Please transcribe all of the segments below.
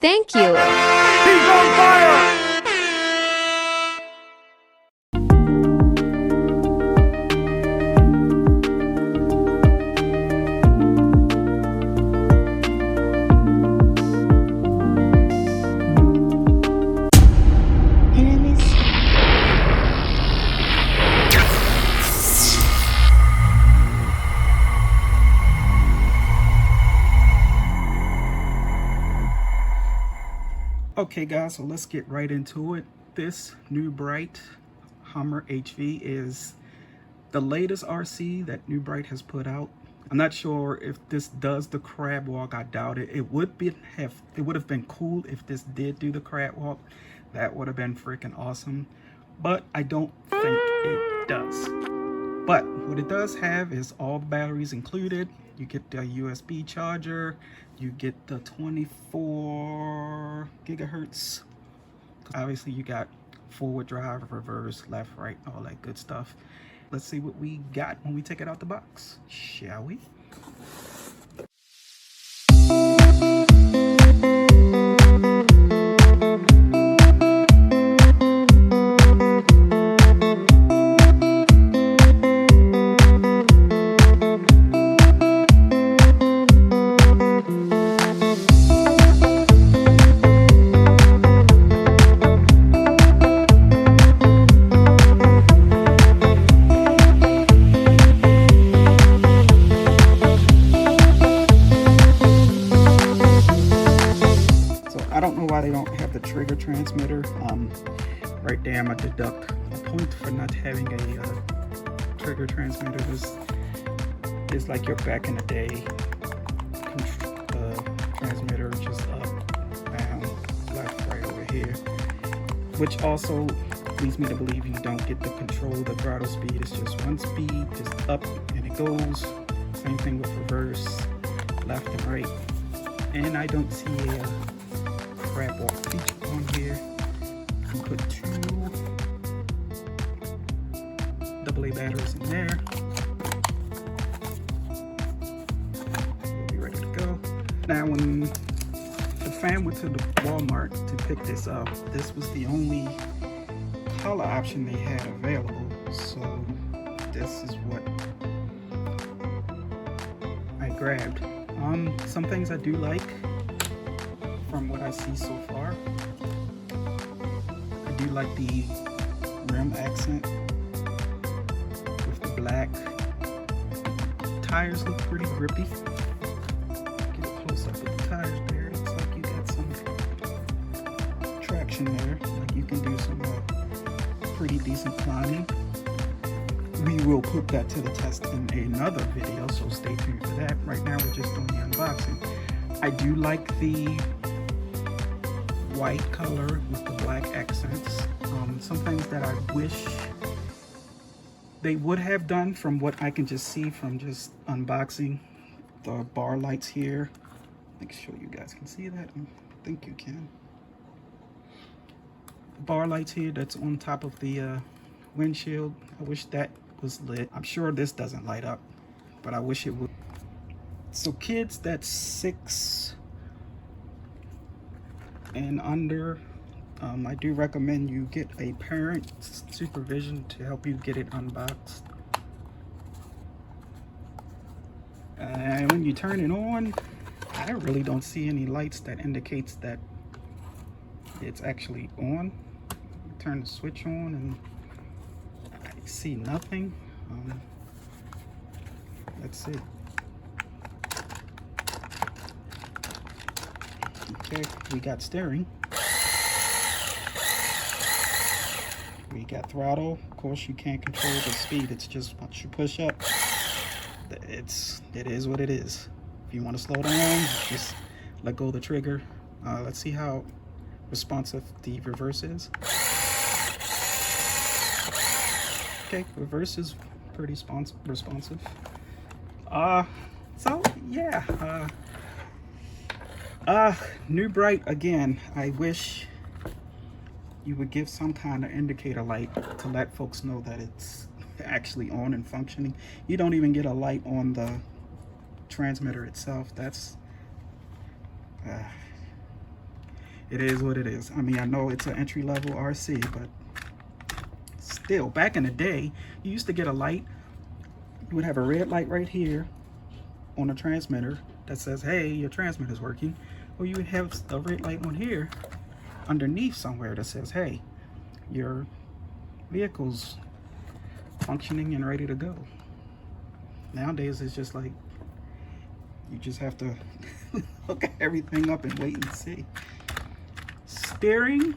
Thank you. He's on fire! Okay guys, so let's get right into it. This new Bright Hummer HV is the latest RC that New Bright has put out. I'm not sure if this does the crab walk. I doubt it. It would have been cool if this did do the crab walk. That would have been freaking awesome. But I don't think it does. But what it does have is all the batteries included. You get the USB charger, you get the 24 gigahertz. Obviously you got forward drive, reverse, left, right, all that good stuff. Let's see what we got when we take it out the box, shall we? I don't know why they don't have the trigger transmitter. Right there, I'm gonna deduct a point for not having a trigger transmitter. This is like your back in the day transmitter, just up, down, left, right over here. Which also leads me to believe you don't get the control, the throttle speed. It's just one speed, just up and it goes. Same thing with reverse, left and right. And I don't see a crab walk feature on here. You can put two AA batteries in there. We'll be ready to go. Now when the fan went to the Walmart to pick this up, this was the only color option they had available. So this is what I grabbed. Some things I do like from what I see so far. I do like the rim accent with the black. Tires look pretty grippy. Get a close up of the tires there. Looks like you got some traction there. Like you can do some pretty decent climbing. We will put that to the test in another video, so stay tuned for that. Right now we're just doing the unboxing. I do like the white color with the black accents. Some things that I wish they would have done from what I can just see from just unboxing. The bar lights here. Make sure you guys can see that. I think you can. The bar lights here that's on top of the windshield. I wish that was lit. I'm sure this doesn't light up, but I wish it would. So kids that's 6 and under, I do recommend you get a parent supervision to help you get it unboxed. And when you turn it on, I really don't see any lights that indicates that it's actually on. Turn the switch on and I see nothing. That's it. Okay, we got steering. We got throttle. Of course, you can't control the speed. It's just once you push up, it is what it is. If you want to slow down, just let go of the trigger. Let's see how responsive the reverse is. Okay, reverse is pretty responsive. So yeah. New Bright again. I wish you would give some kind of indicator light to let folks know that it's actually on and functioning. You don't even get a light on the transmitter itself. That's it is what it is. I mean, I know it's an entry-level RC, but still, back in the day, you used to get a light. You would have a red light right here on a transmitter that says, hey, your transmitter's working. Or you would have a red light on here underneath somewhere that says, hey, your vehicle's functioning and ready to go. Nowadays, it's just like, you just have to hook everything up and wait and see. Steering,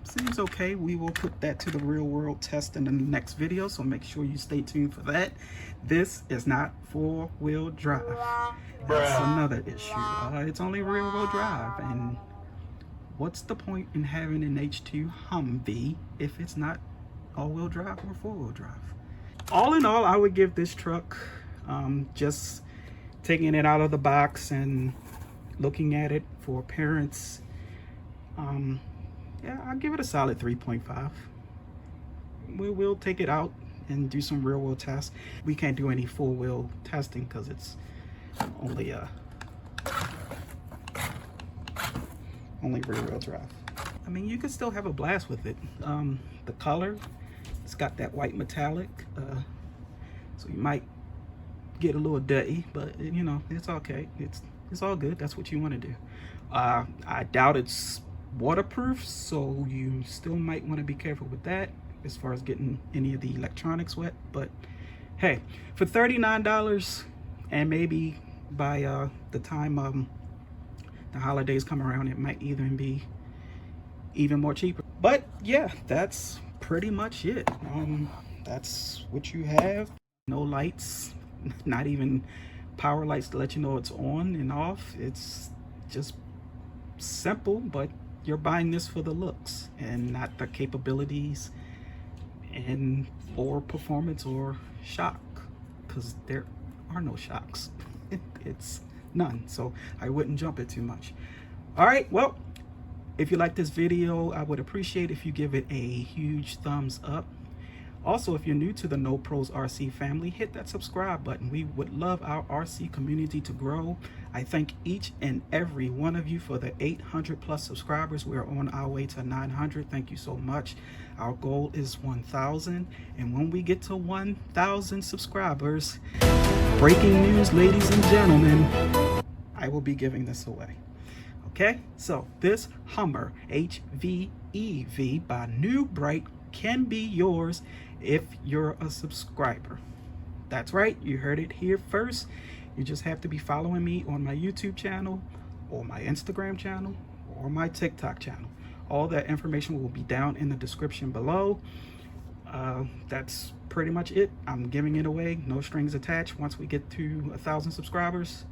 seems okay. We will put that to the real world test in the next video, so make sure you stay tuned for that. This is not four-wheel drive. That's another issue. It's only rear-wheel drive, and what's the point in having an H2 Humvee if it's not all-wheel drive or four-wheel drive? All in all, I would give this truck, just taking it out of the box and looking at it for appearance, yeah, I'll give it a solid 3.5. We'll take it out and do some real world tests. We can't do any full wheel testing because it's only rear wheel drive. I mean, you can still have a blast with it. The color, it's got that white metallic, so you might get a little dirty, but you know, it's okay. It's all good. That's what you want to do. I doubt it's waterproof, so you still might want to be careful with that as far as getting any of the electronics wet. But hey, for $39, and maybe by the time the holidays come around, it might even be even more cheaper. But yeah, that's pretty much it. That's what you have. No lights, not even power lights to let you know it's on and off. It's just simple, but you're buying this for the looks and not the capabilities and or performance or shock, because there are no shocks. It's none, so I wouldn't jump it too much. All right, well, if you like this video, I would appreciate if you give it a huge thumbs up. Also, if you're new to the No Pros RC family, hit that subscribe button. We would love our RC community to grow. I thank each and every one of you for the 800 plus subscribers. We're on our way to 900. Thank you so much. Our goal is 1,000. And when we get to 1,000 subscribers, breaking news, ladies and gentlemen, I will be giving this away. Okay, so this Hummer HV EV by New Bright can be yours if you're a subscriber. That's right, you heard it here first. You just have to be following me on my YouTube channel or my Instagram channel or my TikTok channel. All that information will be down in the description below. That's pretty much it. I'm giving it away, no strings attached. Once we get to 1,000 subscribers,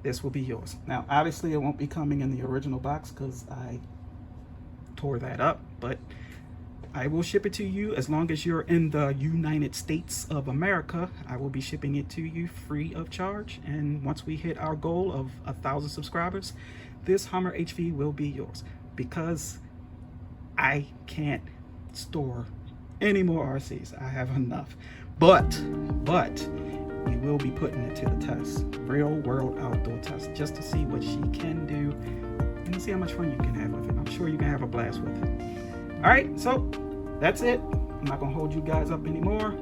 this will be yours. Now, obviously, it won't be coming in the original box because I tore that up, but I will ship it to you as long as you're in the United States of America. I will be shipping it to you free of charge. And once we hit our goal of 1,000 subscribers, this Hummer HV will be yours, because I can't store any more RCs. I have enough. But we will be putting it to the test, real world outdoor test, just to see what she can do and see how much fun you can have with it. I'm sure you can have a blast with it. All right, so that's it. I'm not gonna hold you guys up anymore.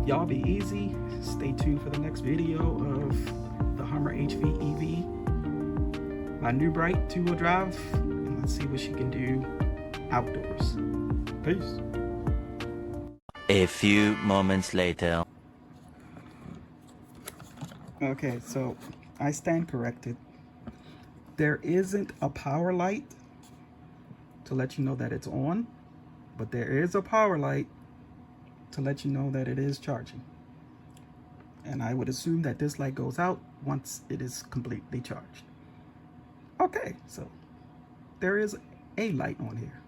Y'all be easy. Stay tuned for the next video of the Hummer HV EV, my New Bright 2-wheel drive, and let's see what she can do outdoors. Peace. A few moments later. Okay, so I stand corrected. There isn't a power light to let you know that it's on, but there is a power light to let you know that it is charging. And I would assume that this light goes out once it is completely charged. Okay, so there is a light on here.